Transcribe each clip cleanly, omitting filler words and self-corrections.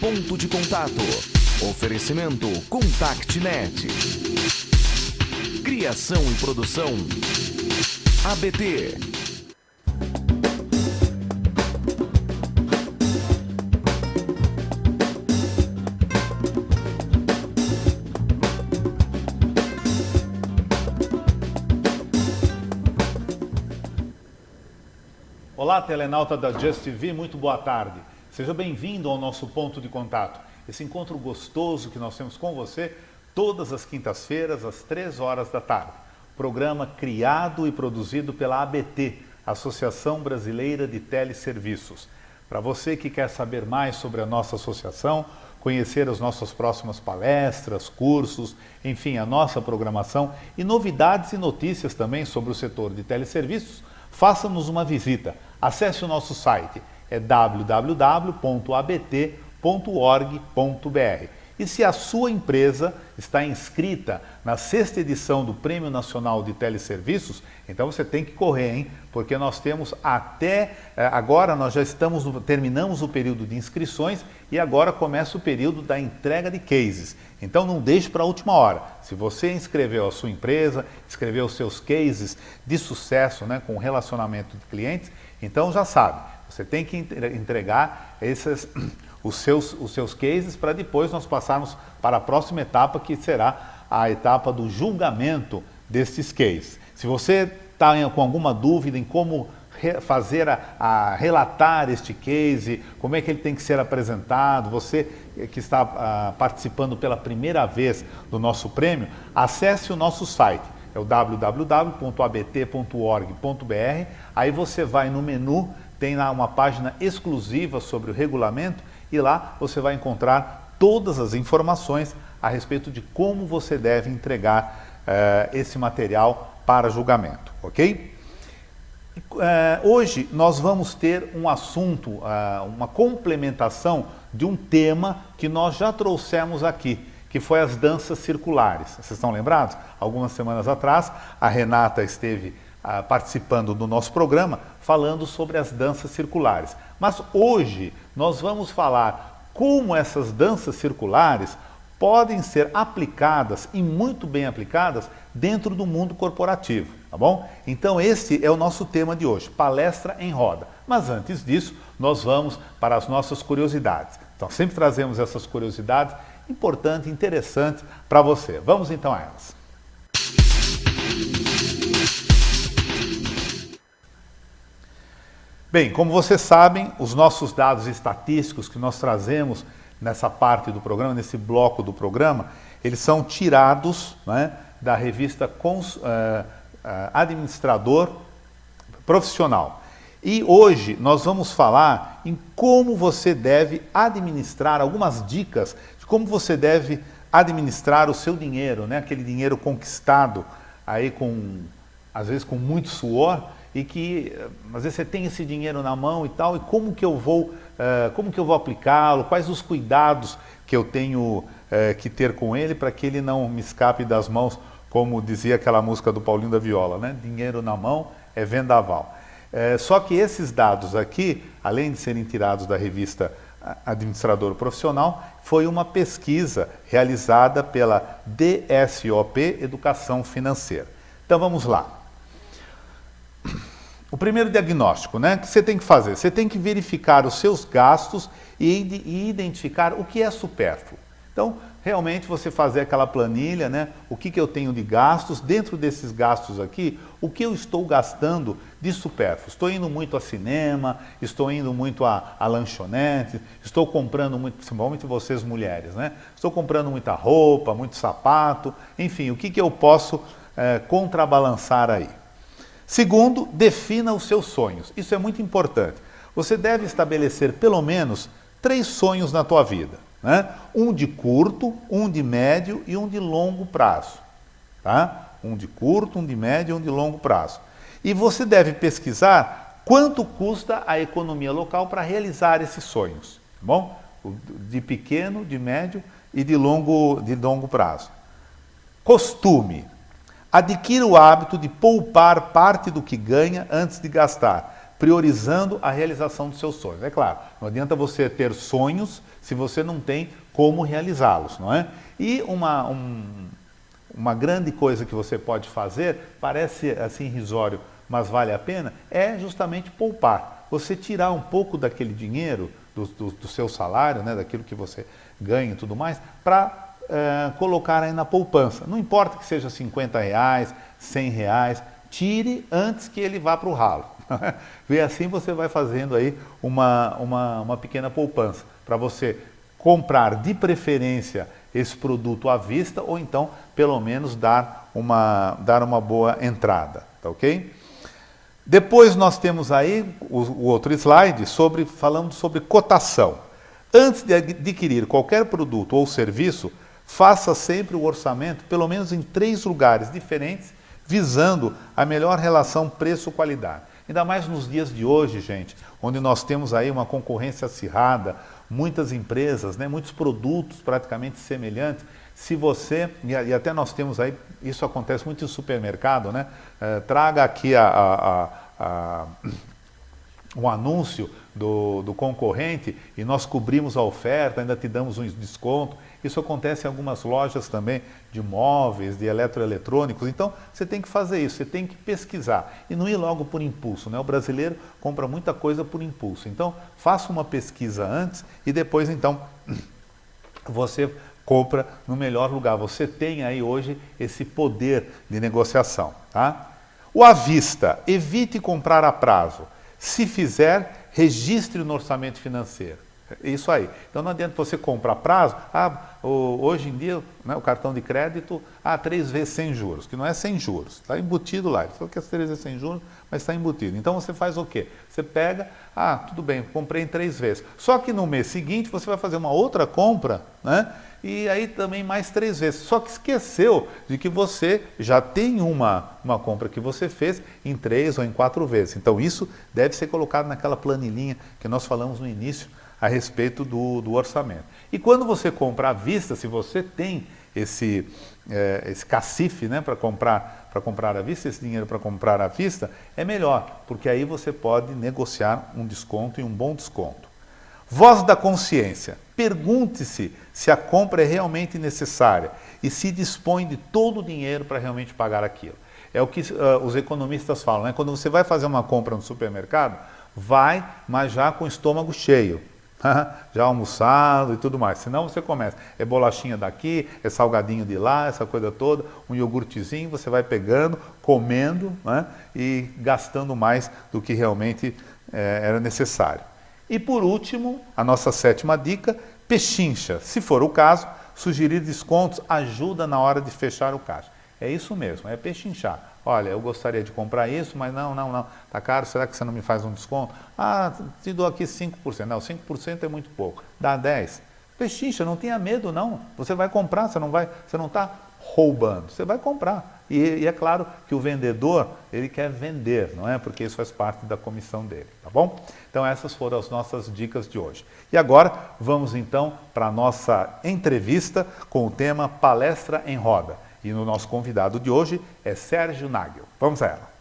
Ponto de contato. Oferecimento ContactNet. Criação e produção ABT. Olá, telenauta da Just TV, muito boa tarde. Seja bem-vindo ao nosso ponto de contato. Esse encontro gostoso que nós temos com você todas as quintas-feiras, às 3 horas da tarde. Programa criado e produzido pela ABT, Associação Brasileira de Teleserviços. Para você que quer saber mais sobre a nossa associação, conhecer as nossas próximas palestras, cursos, enfim, a nossa programação e novidades e notícias também sobre o setor de teleserviços, faça-nos uma visita. Acesse o nosso site, é www.abt.org.br. E se a sua empresa está inscrita na 6ª edição do Prêmio Nacional de Teleserviços, então você tem que correr, hein? Porque nós temos agora nós já terminamos o período de inscrições e agora começa o período da entrega de cases. Então não deixe para a última hora. Se você inscreveu a sua empresa, escreveu os seus cases de sucesso, né, com relacionamento de clientes, então já sabe, você tem que entregar os seus cases para depois nós passarmos para a próxima etapa, que será a etapa do julgamento destes cases. Se você está com alguma dúvida em como fazer relatar este case, como é que ele tem que ser apresentado, você que está participando pela primeira vez do nosso prêmio, acesse o nosso site, é o www.abt.org.br, aí você vai no menu, tem lá uma página exclusiva sobre o regulamento e lá você vai encontrar todas as informações a respeito de como você deve entregar esse material para julgamento, ok? Hoje nós vamos ter um assunto, uma complementação de um tema que nós já trouxemos aqui, que foi as danças circulares. Vocês estão lembrados? Algumas semanas atrás, a Renata esteve participando do nosso programa, falando sobre as danças circulares. Mas hoje nós vamos falar como essas danças circulares podem ser aplicadas, e muito bem aplicadas, dentro do mundo corporativo, tá bom? Então esse é o nosso tema de hoje, palestra em roda. Mas antes disso, nós vamos para as nossas curiosidades. Então sempre trazemos essas curiosidades importantes, interessantes para você. Vamos então a elas. Bem, como vocês sabem, os nossos dados estatísticos que nós trazemos nessa parte do programa, nesse bloco do programa, eles são tirados, né, da revista Administrador Profissional. E hoje nós vamos falar em como você deve administrar, algumas dicas de como você deve administrar o seu dinheiro, né, aquele dinheiro conquistado aí às vezes com muito suor, e que às vezes você tem esse dinheiro na mão e tal, e como que eu vou aplicá-lo, quais os cuidados que eu tenho que ter com ele para que ele não me escape das mãos, como dizia aquela música do Paulinho da Viola, né? Dinheiro na mão é vendaval. Só que esses dados aqui, além de serem tirados da revista Administrador Profissional, foi uma pesquisa realizada pela DSOP Educação Financeira. Então vamos lá. O primeiro diagnóstico, né, que você tem que fazer, você tem que verificar os seus gastos e identificar o que é supérfluo. Então, realmente você fazer aquela planilha, né, o que eu tenho de gastos, dentro desses gastos aqui, o que eu estou gastando de supérfluo. Estou indo muito a cinema, estou indo muito a lanchonete, estou comprando muito, principalmente vocês mulheres, né, estou comprando muita roupa, muito sapato, enfim, o que eu posso contrabalançar aí. Segundo, defina os seus sonhos. Isso é muito importante. Você deve estabelecer pelo menos 3 sonhos na tua vida, né? Um de curto, um de médio e um de longo prazo. Tá? Um de curto, um de médio e um de longo prazo. E você deve pesquisar quanto custa a economia local para realizar esses sonhos. Tá bom? De pequeno, de médio e de longo prazo. Costume. Adquira o hábito de poupar parte do que ganha antes de gastar, priorizando a realização dos seus sonhos. É claro, não adianta você ter sonhos se você não tem como realizá-los, não é? E uma grande coisa que você pode fazer, parece assim irrisório, mas vale a pena, é justamente poupar. Você tirar um pouco daquele dinheiro, do seu salário, né, daquilo que você ganha e tudo mais, para colocar aí na poupança. Não importa que seja R$50, R$100, tire antes que ele vá para o ralo. E assim você vai fazendo aí uma pequena poupança, para você comprar de preferência esse produto à vista, ou então, pelo menos, dar uma boa entrada, tá ok? Depois nós temos aí o outro slide falando sobre cotação. Antes de adquirir qualquer produto ou serviço, faça sempre o orçamento, pelo menos em 3 lugares diferentes, visando a melhor relação preço-qualidade. Ainda mais nos dias de hoje, gente, onde nós temos aí uma concorrência acirrada, muitas empresas, né, muitos produtos praticamente semelhantes. Se você, e até nós temos aí, isso acontece muito em supermercado, né? Traga aqui um anúncio do concorrente e nós cobrimos a oferta, ainda te damos um desconto. Isso acontece em algumas lojas também de móveis, de eletroeletrônicos. Então, você tem que fazer isso, você tem que pesquisar e não ir logo por impulso, né? O brasileiro compra muita coisa por impulso. Então, faça uma pesquisa antes e depois, então, você compra no melhor lugar. Você tem aí hoje esse poder de negociação, tá? O à vista, evite comprar a prazo. Se fizer, registre no orçamento financeiro. Isso aí. Então não adianta você comprar a prazo. Hoje em dia, né, o cartão de crédito, 3 vezes sem juros, que não é sem juros, está embutido lá. Ele falou que é 3 vezes sem juros, mas está embutido. Então você faz o quê? Você pega, tudo bem, comprei em 3 vezes. Só que no mês seguinte você vai fazer uma outra compra, né? E aí também mais 3 vezes. Só que esqueceu de que você já tem uma compra que você fez em 3 ou em 4 vezes. Então isso deve ser colocado naquela planilhinha que nós falamos no início a respeito do orçamento. E quando você compra à vista, se você tem esse cacife, né, para comprar à vista, esse dinheiro para comprar à vista, é melhor, porque aí você pode negociar um desconto e um bom desconto. Voz da consciência. Pergunte-se se a compra é realmente necessária e se dispõe de todo o dinheiro para realmente pagar aquilo. É o que os economistas falam, né? Quando você vai fazer uma compra no supermercado, vai, mas já com o estômago cheio, já almoçado e tudo mais. Senão você começa, é bolachinha daqui, é salgadinho de lá, essa coisa toda, um iogurtezinho, você vai pegando, comendo, né? E gastando mais do que realmente era necessário. E por último, a nossa 7ª dica, pechincha. Se for o caso, sugerir descontos ajuda na hora de fechar o caixa. É isso mesmo, é pechinchar. Olha, eu gostaria de comprar isso, mas não, está caro, será que você não me faz um desconto? Te dou aqui 5%. Não, 5% é muito pouco, dá 10%. Pechincha, não tenha medo não, você vai comprar, você não está roubando, você vai comprar. E é claro que o vendedor, ele quer vender, não é? Porque isso faz parte da comissão dele, tá bom? Então essas foram as nossas dicas de hoje. E agora vamos então para a nossa entrevista com o tema Palestra em Roda. E o nosso convidado de hoje é Sérgio Nagel. Vamos a ela.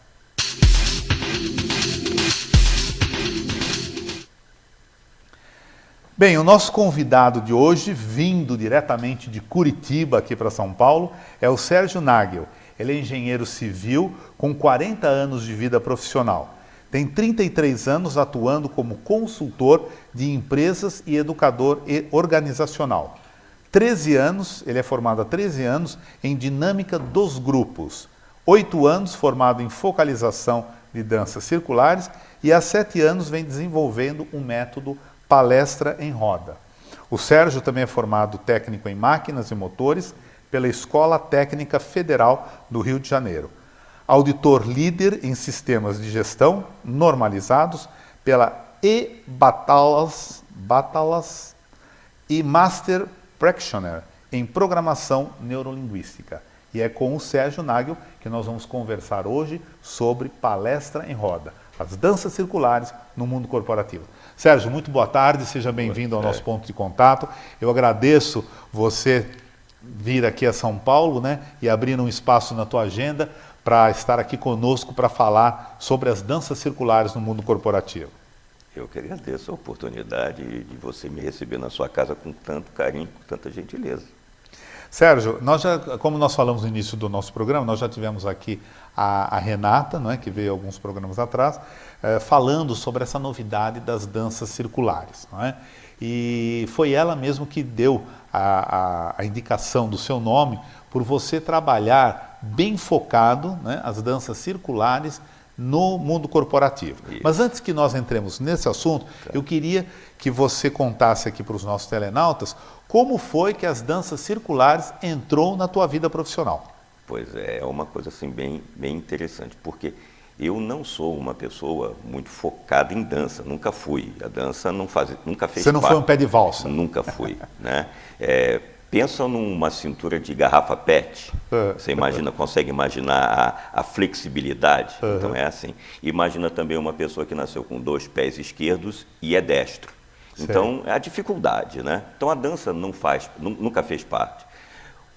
Bem, o nosso convidado de hoje, vindo diretamente de Curitiba aqui para São Paulo, é o Sérgio Nagel. Ele é engenheiro civil com 40 anos de vida profissional. Tem 33 anos atuando como consultor de empresas e educador organizacional. 13 anos, ele é formado há 13 anos em dinâmica dos grupos. 8 anos formado em focalização de danças circulares e há 7 anos vem desenvolvendo um método Palestra em Roda. O Sérgio também é formado técnico em máquinas e motores pela Escola Técnica Federal do Rio de Janeiro. Auditor líder em sistemas de gestão normalizados pela e-Batalas e Master Practitioner em Programação Neurolinguística. E é com o Sérgio Nagel que nós vamos conversar hoje sobre Palestra em Roda, as danças circulares no mundo corporativo. Sérgio, muito boa tarde, seja bem-vindo ao nosso ponto de contato. Eu agradeço você vir aqui a São Paulo, né, e abrir um espaço na tua agenda para estar aqui conosco para falar sobre as danças circulares no mundo corporativo. Eu que agradeço a oportunidade de você me receber na sua casa com tanto carinho, com tanta gentileza. Sérgio, como nós falamos no início do nosso programa, nós já tivemos aqui a Renata, não é, que veio alguns programas atrás, falando sobre essa novidade das danças circulares. Não é? E foi ela mesmo que deu a indicação do seu nome por você trabalhar bem focado, né, as danças circulares no mundo corporativo. Isso. Mas antes que nós entremos nesse assunto, eu queria que você contasse aqui para os nossos telenautas como foi que as danças circulares entrou na tua vida profissional. Pois é uma coisa assim bem interessante, porque eu não sou uma pessoa muito focada em dança, nunca fui. A dança nunca fez parte. Você não foi um pé de valsa? Nunca fui, né? Pensa numa cintura de garrafa PET, você consegue imaginar a flexibilidade? Então é assim. Imagina também uma pessoa que nasceu com 2 pés esquerdos e é destro. Então é a dificuldade, né? Então a dança nunca fez parte.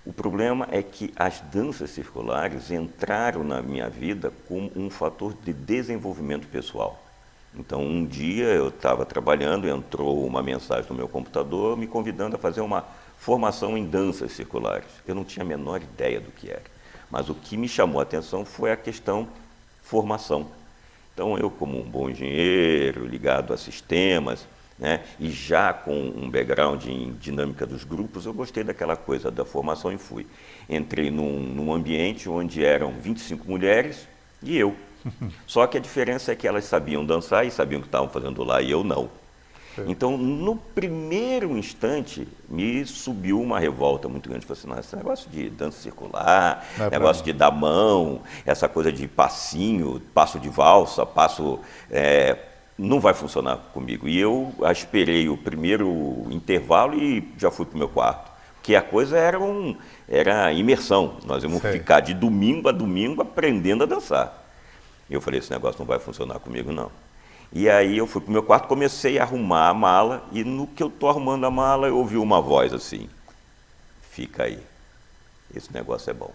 O problema é que as danças circulares entraram na minha vida como um fator de desenvolvimento pessoal. Então um dia eu estava trabalhando, entrou uma mensagem no meu computador me convidando a fazer uma formação em danças circulares. Eu não tinha a menor ideia do que era, mas o que me chamou a atenção foi a questão formação. Então eu, como um bom engenheiro, ligado a sistemas, né, e já com um background em dinâmica dos grupos, eu gostei daquela coisa da formação e fui. Entrei num ambiente onde eram 25 mulheres e eu. Só que a diferença é que elas sabiam dançar e sabiam o que estavam fazendo lá e eu não. Então, no primeiro instante, me subiu uma revolta muito grande. Falei assim, esse negócio de dança circular, negócio de dar mão, essa coisa de passinho, passo de valsa, não vai funcionar comigo. E eu esperei o primeiro intervalo e já fui para o meu quarto. Porque a coisa era imersão. Nós íamos ficar de domingo a domingo aprendendo a dançar. E eu falei, esse negócio não vai funcionar comigo, não. E aí eu fui para o meu quarto, comecei a arrumar a mala, e no que eu estou arrumando a mala, eu ouvi uma voz assim, fica aí, esse negócio é bom.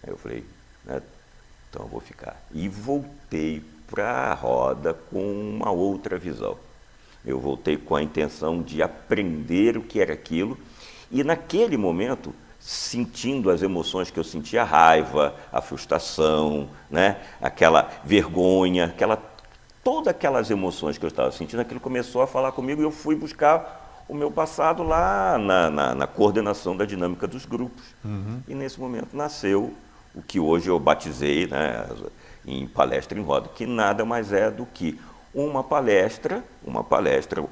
Aí eu falei, então eu vou ficar. E voltei para a roda com uma outra visão. Eu voltei com a intenção de aprender o que era aquilo, e naquele momento, sentindo as emoções que eu sentia, a raiva, a frustração, né? Aquela vergonha, todas aquelas emoções que eu estava sentindo, aquilo começou a falar comigo e eu fui buscar o meu passado lá na coordenação da dinâmica dos grupos. E nesse momento nasceu o que hoje eu batizei, né, em palestra em roda, que nada mais é do que uma palestra,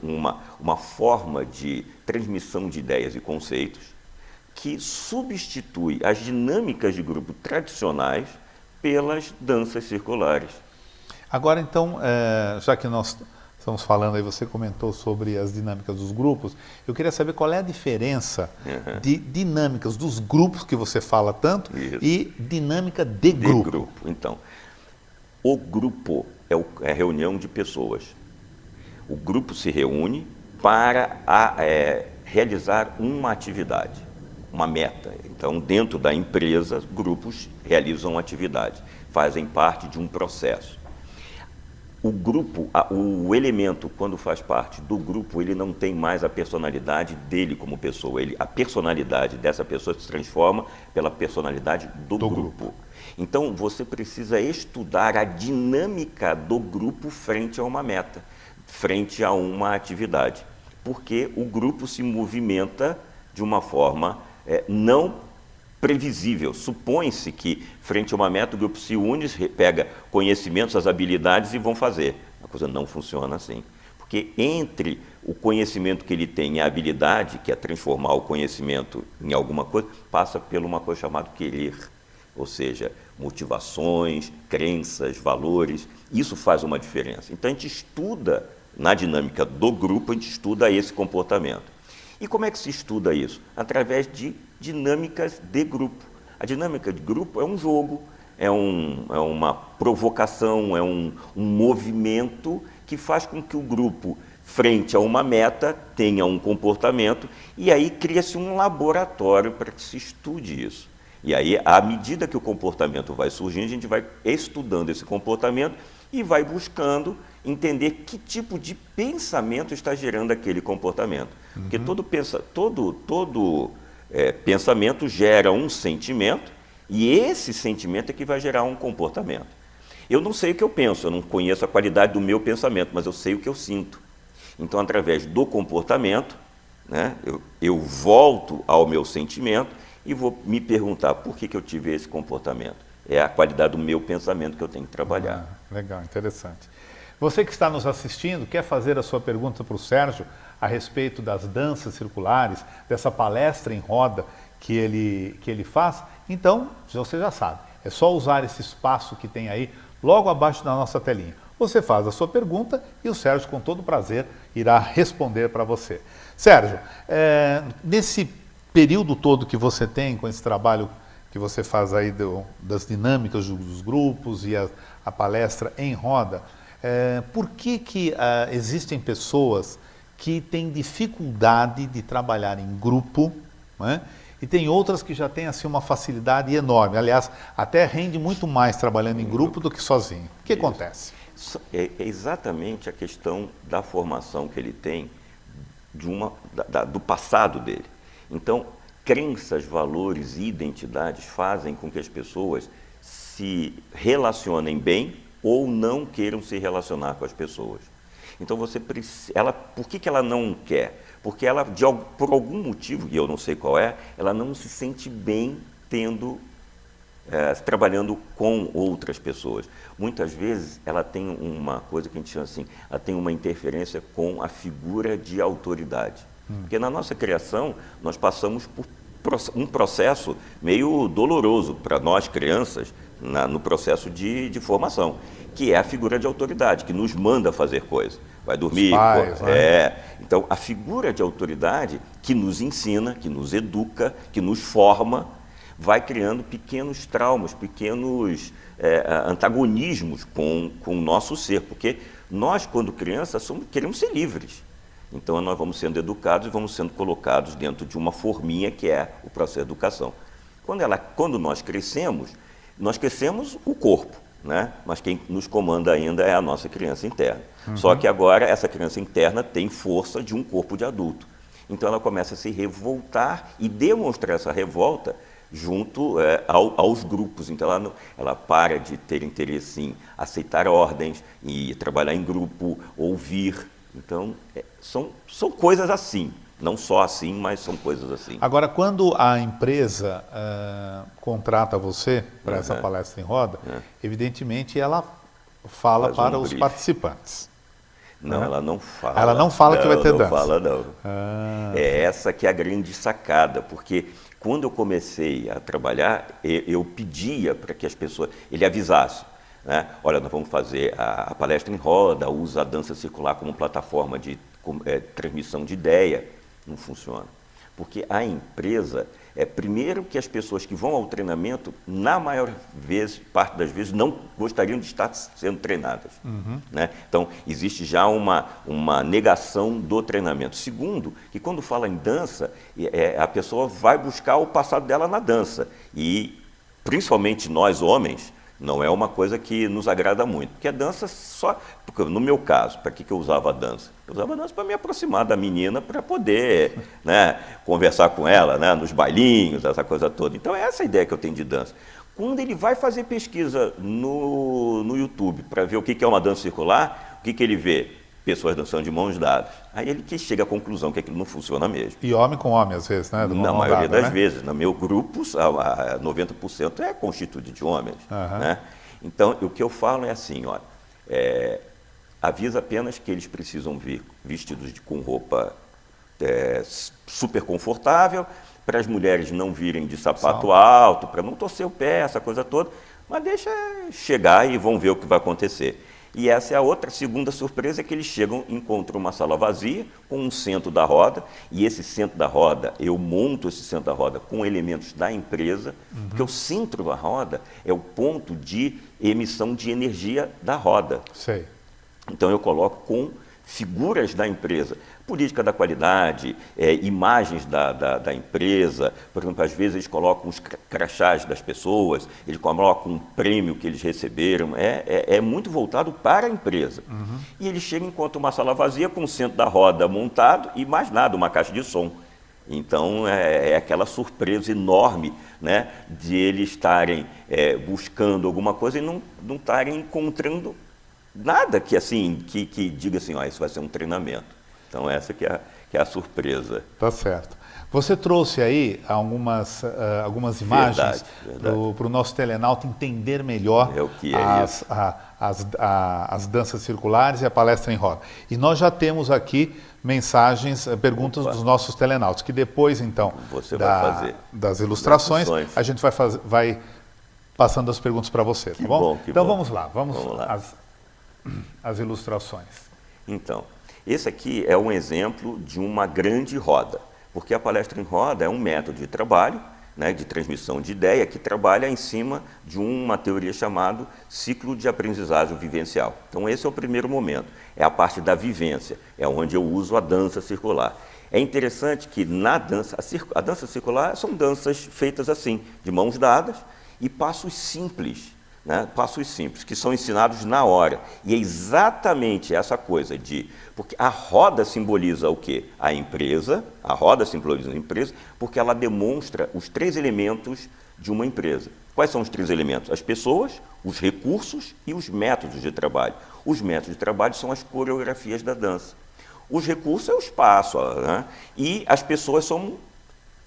uma forma de transmissão de ideias e conceitos que substitui as dinâmicas de grupo tradicionais pelas danças circulares. Agora, então, já que nós estamos falando aí, você comentou sobre as dinâmicas dos grupos, eu queria saber qual é a diferença de dinâmicas dos grupos que você fala tanto e dinâmica de grupo. Então, o grupo é a reunião de pessoas. O grupo se reúne para realizar uma atividade, uma meta. Então, dentro da empresa, grupos realizam atividade, fazem parte de um processo. O grupo, o elemento, quando faz parte do grupo, ele não tem mais a personalidade dele como pessoa. A personalidade dessa pessoa se transforma pela personalidade do grupo. Então, você precisa estudar a dinâmica do grupo frente a uma meta, frente a uma atividade. Porque o grupo se movimenta de uma forma não previsível. Supõe-se que, frente a uma meta, o grupo se une, pega conhecimentos, as habilidades e vão fazer. A coisa não funciona assim. Porque entre o conhecimento que ele tem e a habilidade, que é transformar o conhecimento em alguma coisa, passa por uma coisa chamada querer. Ou seja, motivações, crenças, valores. Isso faz uma diferença. Então, a gente estuda, na dinâmica do grupo, a gente estuda esse comportamento. E como é que se estuda isso? Através de dinâmicas de grupo. A dinâmica de grupo é um jogo, é uma provocação, é um movimento que faz com que o grupo, frente a uma meta, tenha um comportamento e aí cria-se um laboratório para que se estude isso. E aí, à medida que o comportamento vai surgindo, a gente vai estudando esse comportamento e vai buscando entender que tipo de pensamento está gerando aquele comportamento. Porque todo pensamento gera um sentimento, e esse sentimento é que vai gerar um comportamento. Eu não sei o que eu penso, eu não conheço a qualidade do meu pensamento, mas eu sei o que eu sinto. Então, através do comportamento, né, eu volto ao meu sentimento e vou me perguntar por que eu tive esse comportamento. É a qualidade do meu pensamento que eu tenho que trabalhar. Legal, interessante. Você que está nos assistindo, quer fazer a sua pergunta para o Sérgio a respeito das danças circulares, dessa palestra em roda que ele faz? Então, você já sabe, é só usar esse espaço que tem aí, logo abaixo da nossa telinha. Você faz a sua pergunta e o Sérgio, com todo prazer, irá responder para você. Sérgio, nesse período todo que você tem com esse trabalho que você faz aí das dinâmicas dos grupos e a palestra em roda, por que existem pessoas que têm dificuldade de trabalhar em grupo, né? E tem outras que já têm assim, uma facilidade enorme? Aliás, até rende muito mais trabalhando em grupo do que sozinho. O que acontece? É exatamente a questão da formação que ele tem do passado dele. Então, crenças, valores e identidades fazem com que as pessoas se relacionem bem ou não queiram se relacionar com as pessoas. Então, por que ela não quer? Porque ela, por algum motivo, e eu não sei qual é, ela não se sente bem trabalhando com outras pessoas. Muitas vezes ela tem uma coisa que a gente chama assim, ela tem uma interferência com a figura de autoridade. Porque na nossa criação nós passamos por um processo meio doloroso para nós crianças no processo de formação, que é a figura de autoridade, que nos manda fazer coisas. Vai dormir, pais, Então a figura de autoridade que nos ensina, que nos educa, que nos forma, vai criando pequenos traumas, pequenos antagonismos com o nosso ser, porque nós, quando crianças, queremos ser livres. Então nós vamos sendo educados e vamos sendo colocados dentro de uma forminha que é o processo de educação. Quando nós crescemos o corpo, né? Mas quem nos comanda ainda é a nossa criança interna. Só que agora essa criança interna tem força de um corpo de adulto. Então ela começa a se revoltar e demonstrar essa revolta junto aos grupos. Então ela para de ter interesse em aceitar ordens, e trabalhar em grupo, ouvir. Então são coisas assim, não só assim, mas são coisas assim. Agora, quando a empresa contrata você para essa palestra em roda, evidentemente ela fala para os participantes. Não, ela não fala. Ela não fala que vai ter dança. Não fala, não. É essa que é a grande sacada, porque quando eu comecei a trabalhar, eu pedia para que as pessoas, ele avisasse, né? Olha, nós vamos fazer a palestra em roda, usa a dança circular como plataforma de transmissão de ideia. Não funciona. Porque a empresa, primeiro que as pessoas que vão ao treinamento, na maior parte das vezes, não gostariam de estar sendo treinadas. Né? Então, existe já uma negação do treinamento. Segundo, que quando fala em dança, a pessoa vai buscar o passado dela na dança. E, principalmente nós, homens, não é uma coisa que nos agrada muito. Porque a dança porque no meu caso, para que eu usava a dança? Eu usava a dança para me aproximar da menina, para poder, né, conversar com ela, né, nos bailinhos, essa coisa toda. Então é essa a ideia que eu tenho de dança. Quando ele vai fazer pesquisa no YouTube para ver o que é uma dança circular, o que ele vê? Pessoas dançando de mãos dadas. Aí ele que chega à conclusão que aquilo não funciona mesmo. E homem com homem, às vezes, né? Na maioria das vezes. No meu grupo, 90% é constituído de homens. Né? Então, o que eu falo é assim, olha, avisa apenas que eles precisam vir vestidos com roupa super confortável, para as mulheres não virem de sapato alto, para não torcer o pé, essa coisa toda, mas deixa chegar e vão ver o que vai acontecer. E essa é a segunda surpresa, é que eles chegam, encontram uma sala vazia, com um centro da roda, e esse centro da roda, eu monto esse centro da roda com elementos da empresa, porque o centro da roda é o ponto de emissão de energia da roda. Sei. Então eu coloco com figuras da empresa, política da qualidade, imagens da empresa. Por exemplo, às vezes eles colocam os crachás das pessoas, eles colocam um prêmio que eles receberam, é muito voltado para a empresa. E eles chegam e encontram uma sala vazia com o centro da roda montado e mais nada, uma caixa de som. Então, é aquela surpresa enorme, né, de eles estarem buscando alguma coisa e não estarem encontrando nada que, assim, que diga assim, isso vai ser um treinamento. Então, essa que é a surpresa. Tá certo. Você trouxe aí algumas imagens para o nosso telenauta entender melhor as danças circulares e a palestra em roda. E nós já temos aqui mensagens, perguntas dos nossos telenautas, que depois, então, das ilustrações, a gente vai passando as perguntas para você, tá bom? Então vamos lá, vamos lá. As ilustrações. Então, esse aqui é um exemplo de uma grande roda, porque a palestra em roda é um método de trabalho, né, de transmissão de ideia, que trabalha em cima de uma teoria chamada ciclo de aprendizagem vivencial. Então, esse é o primeiro momento, é a parte da vivência, é onde eu uso a dança circular. É interessante que na dança, a dança circular são danças feitas assim, de mãos dadas e passos simples. Né, passos simples, que são ensinados na hora. E é exatamente essa coisa porque a roda simboliza o quê? A empresa, a roda simboliza a empresa, porque ela demonstra os 3 elementos de uma empresa. Quais são os 3 elementos? As pessoas, os recursos e os métodos de trabalho. Os métodos de trabalho são as coreografias da dança. Os recursos é o espaço, né? E as pessoas são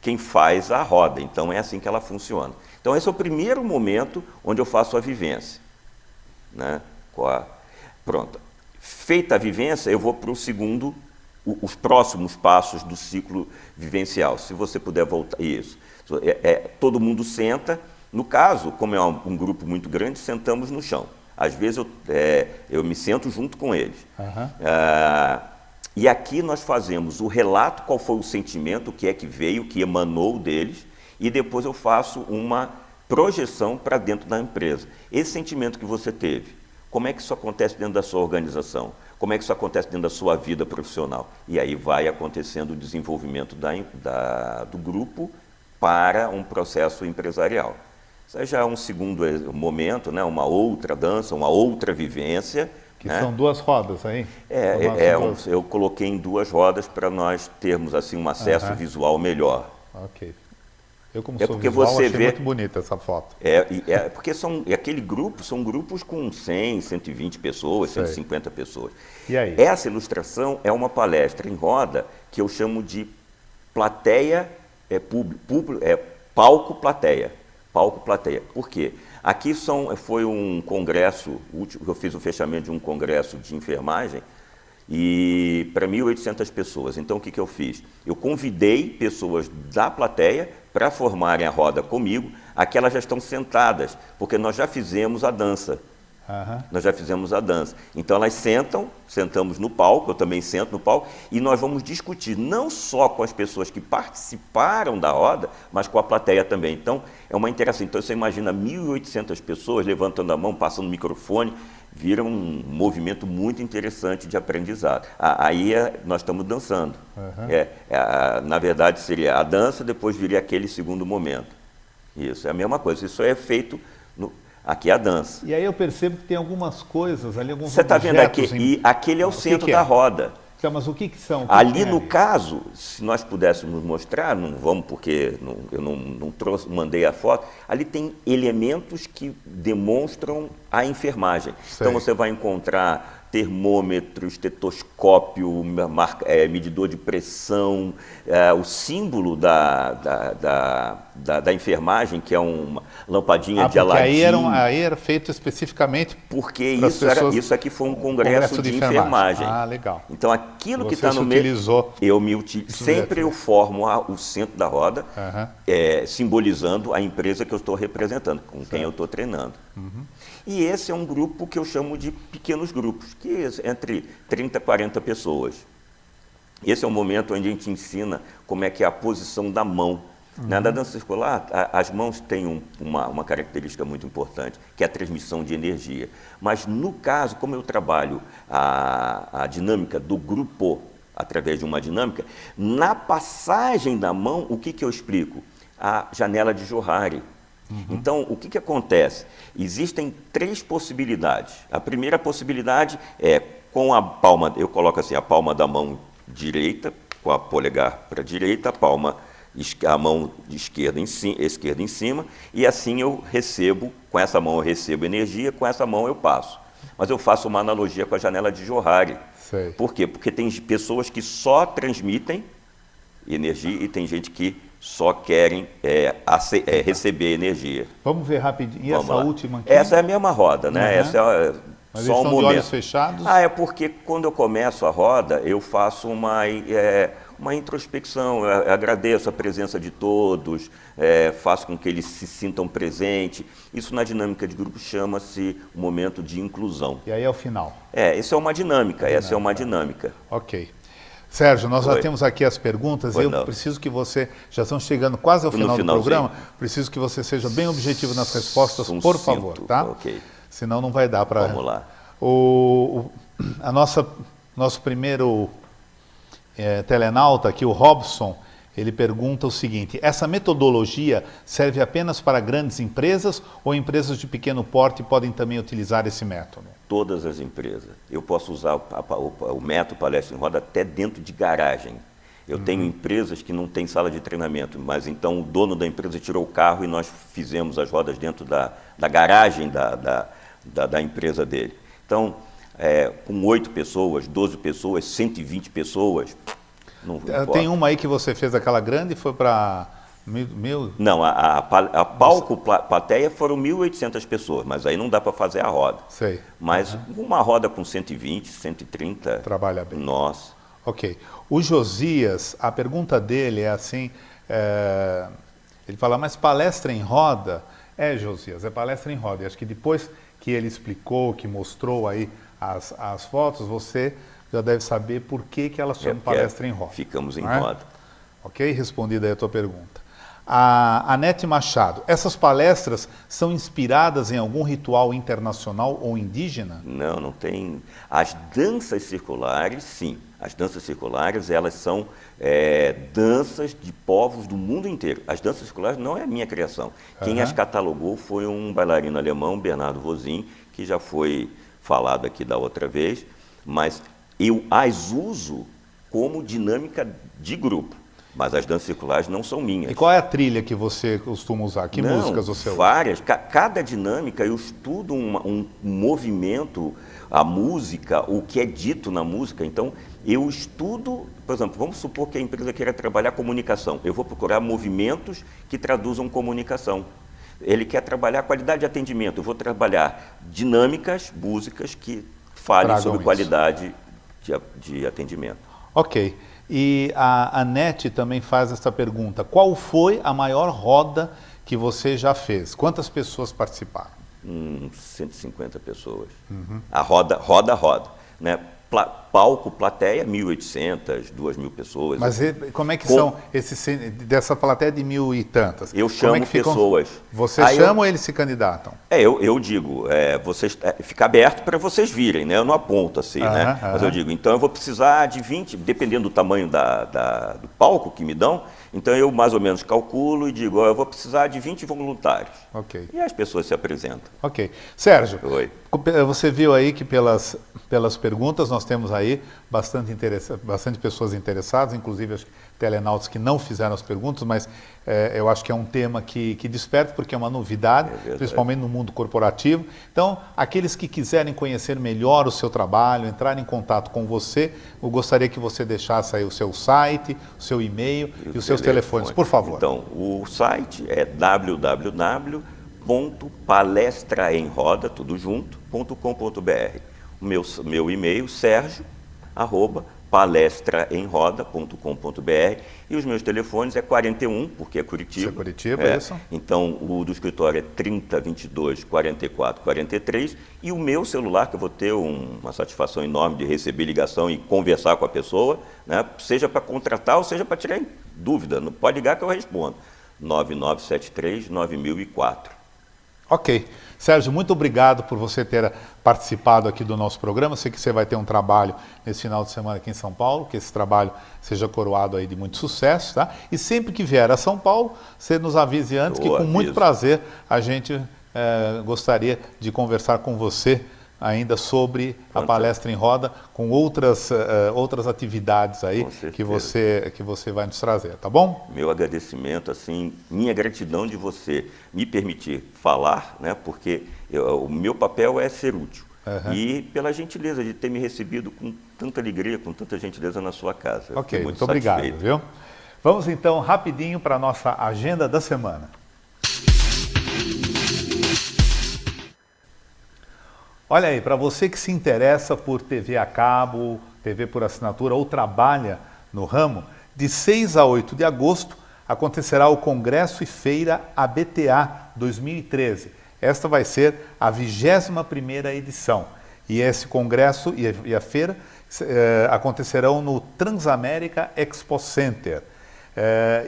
quem faz a roda, então é assim que ela funciona. Então esse é o primeiro momento onde eu faço a vivência. Né? Pronto. Feita a vivência, eu vou para o segundo, os próximos passos do ciclo vivencial. Se você puder voltar, isso. Todo mundo senta, no caso, como é um grupo muito grande, sentamos no chão. Às vezes eu me sento junto com eles. E aqui nós fazemos o relato, qual foi o sentimento, o que é que veio, o que emanou deles, e depois eu faço uma projeção para dentro da empresa. Esse sentimento que você teve, como é que isso acontece dentro da sua organização? Como é que isso acontece dentro da sua vida profissional? E aí vai acontecendo o desenvolvimento do grupo para um processo empresarial. Isso já é um segundo momento, né? Uma outra dança, uma outra vivência. Que são 2 rodas aí? Eu coloquei em 2 rodas para nós termos assim, um acesso visual melhor. Ok. Eu, como sou visual, achei muito bonita essa foto. Porque aquele grupo são grupos com 100, 120 pessoas, 150 pessoas. E aí? Essa ilustração é uma palestra em roda que eu chamo de plateia, palco plateia. Palco plateia. Por quê? Aqui foi um congresso, eu fiz o fechamento de um congresso de enfermagem e para 1.800 pessoas. Então, o que eu fiz? Eu convidei pessoas da plateia para formarem a roda comigo. Aqui elas já estão sentadas, porque nós já fizemos a dança. Nós já fizemos a dança. Então, elas sentamos no palco, eu também sento no palco, e nós vamos discutir não só com as pessoas que participaram da roda, mas com a plateia também. Então, é uma interação. Então, você imagina 1.800 pessoas levantando a mão, passando o microfone, vira um movimento muito interessante de aprendizado. Aí nós estamos dançando. Na verdade, seria a dança, depois viria aquele segundo momento. Isso, é a mesma coisa. Isso é feito aqui é a dança. E aí eu percebo que tem algumas coisas ali, alguns Você está vendo aqui, e aquele é o centro da roda. Então, mas o que são? Ali no caso, se nós pudéssemos mostrar, não vamos porque eu não mandei a foto, ali tem elementos que demonstram a enfermagem. Então você vai encontrar termômetro, estetoscópio, medidor de pressão, o símbolo da enfermagem, que é uma lampadinha de Aladim. Aí era feito especificamente porque isso aqui foi um congresso de enfermagem. Ah, legal. Então aquilo que está no meio, sempre eu formo o centro da roda, simbolizando a empresa que eu estou representando, com quem eu estou treinando. E esse é um grupo que eu chamo de pequenos grupos, que é entre 30 e 40 pessoas. Esse é o momento onde a gente ensina como é que é a posição da mão. Na dança circular, as mãos têm uma característica muito importante, que é a transmissão de energia. Mas, no caso, como eu trabalho a dinâmica do grupo através de uma dinâmica, na passagem da mão, o que eu explico? A janela de Johari. Então, o que acontece? Existem 3 possibilidades. A primeira possibilidade é com a palma, eu coloco assim, a palma da mão direita, com a polegar para a direita, a mão esquerda em cima, e assim eu recebo, com essa mão eu recebo energia, com essa mão eu passo. Mas eu faço uma analogia com a janela de Johari. Sei. Por quê? Porque tem pessoas que só transmitem energia e tem gente que só querem receber energia. Vamos ver rapidinho. E essa última aqui? Essa é a mesma roda, né? Essa é Mas só eles um estão momento. de olhos fechados? É porque quando eu começo a roda, eu faço uma introspecção, eu agradeço a presença de todos, faço com que eles se sintam presentes. Isso na dinâmica de grupo chama-se o momento de inclusão. E aí é o final? Isso é uma dinâmica, essa é uma dinâmica. Ok. Sérgio, nós já temos aqui as perguntas. Eu preciso que você, já estamos chegando quase ao final do programa, preciso que você seja bem objetivo nas respostas, por favor, tá? Ok. Senão não vai dar para... Vamos lá. Nosso primeiro telenauta aqui, o Robson, ele pergunta o seguinte: essa metodologia serve apenas para grandes empresas ou empresas de pequeno porte podem também utilizar esse método? Todas as empresas. Eu posso usar o método palestra em roda até dentro de garagem. Eu tenho empresas que não têm sala de treinamento, mas então o dono da empresa tirou o carro e nós fizemos as rodas dentro da garagem da empresa dele. Então, com 8 pessoas, 12 pessoas, 120 pessoas, não importa. Tem uma aí que você fez aquela grande e foi para... Não, a palco plateia foram 1.800 pessoas, mas aí não dá para fazer a roda. Sei. Mas uma roda com 120, 130... Trabalha bem. Nossa. Ok. O Josias, a pergunta dele é assim, ele fala, mas palestra em roda? Josias, é palestra em roda. E acho que depois que ele explicou, que mostrou aí as fotos, você já deve saber por que ela chama palestra em roda. Ficamos em roda. Ok? Respondida aí a tua pergunta. A Anete Machado, essas palestras são inspiradas em algum ritual internacional ou indígena? Não, não tem. As danças circulares, sim. As danças circulares, elas são danças de povos do mundo inteiro. As danças circulares não é a minha criação. Quem as catalogou foi um bailarino alemão, Bernardo Vosin, que já foi falado aqui da outra vez, mas eu as uso como dinâmica de grupo. Mas as danças circulares não são minhas. E qual é a trilha que você costuma usar? Que músicas você usa? Várias. Cada dinâmica eu estudo um movimento, a música, o que é dito na música. Então, eu estudo, por exemplo, vamos supor que a empresa queira trabalhar comunicação. Eu vou procurar movimentos que traduzam comunicação. Ele quer trabalhar qualidade de atendimento. Eu vou trabalhar dinâmicas, músicas que falem sobre qualidade de atendimento. Ok. E a Anete também faz essa pergunta. Qual foi a maior roda que você já fez? Quantas pessoas participaram? 150 pessoas. A roda, né? Palco, plateia, 1.800, 2.000 pessoas. Mas como é que são dessa plateia de 1.000 e tantas? Eu chamo pessoas. Você chama ou eles se candidatam? Eu digo, fica aberto para vocês virem, né? Eu não aponto assim, né? Mas eu digo, então eu vou precisar de 20, dependendo do tamanho do palco que me dão, então eu mais ou menos calculo e digo, eu vou precisar de 20 voluntários. Ok. E as pessoas se apresentam. Ok. Sérgio, Oi. Você viu aí que pelas perguntas nós temos aí bastante pessoas interessadas, inclusive acho que telenautas que não fizeram as perguntas, mas eu acho que é um tema que desperta, porque é uma novidade, principalmente no mundo corporativo. Então, aqueles que quiserem conhecer melhor o seu trabalho, entrar em contato com você, eu gostaria que você deixasse aí o seu site, o seu e-mail e os seus telefones, por favor. Então, o site é www.palestraemroda, tudo junto, .com.br. O meu e-mail, sergio@palestraemroda.com.br, e os meus telefones é 41, porque é Curitiba. Isso é Curitiba, isso. Então, o do escritório é 30 22 44 43, e o meu celular, que eu vou ter uma satisfação enorme de receber ligação e conversar com a pessoa, né, seja para contratar ou seja para tirar dúvida, não pode ligar que eu respondo. 9973-9004. Ok. Sérgio, muito obrigado por você ter participado aqui do nosso programa. Sei que você vai ter um trabalho nesse final de semana aqui em São Paulo, que esse trabalho seja coroado aí de muito sucesso, tá? E sempre que vier a São Paulo, você nos avise antes, que com muito prazer a gente gostaria de conversar com você ainda sobre a palestra em roda, com outras atividades aí que você vai nos trazer, tá bom? Meu agradecimento, assim, minha gratidão de você me permitir falar, né? Porque o meu papel é ser útil. E pela gentileza de ter me recebido com tanta alegria, com tanta gentileza na sua casa. Ok, muito obrigado, viu? Vamos então rapidinho para a nossa agenda da semana. Olha aí, para você que se interessa por TV a cabo, TV por assinatura ou trabalha no ramo, de 6 a 8 de agosto acontecerá o Congresso e Feira ABTA 2013. Esta vai ser a 21ª edição. E esse congresso e a feira acontecerão no Transamérica Expo Center.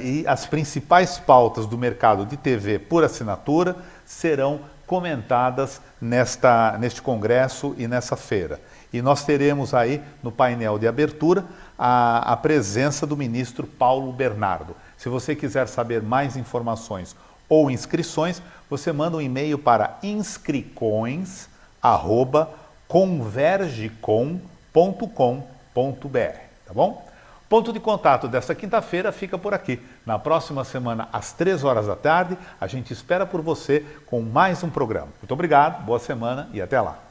E as principais pautas do mercado de TV por assinatura serão comentadas neste congresso e nessa feira. E nós teremos aí no painel de abertura a presença do ministro Paulo Bernardo. Se você quiser saber mais informações ou inscrições, você manda um e-mail para inscricoins@convergecom.com.br, tá bom? Ponto de contato desta quinta-feira fica por aqui. Na próxima semana, às 3 horas da tarde, a gente espera por você com mais um programa. Muito obrigado, boa semana e até lá.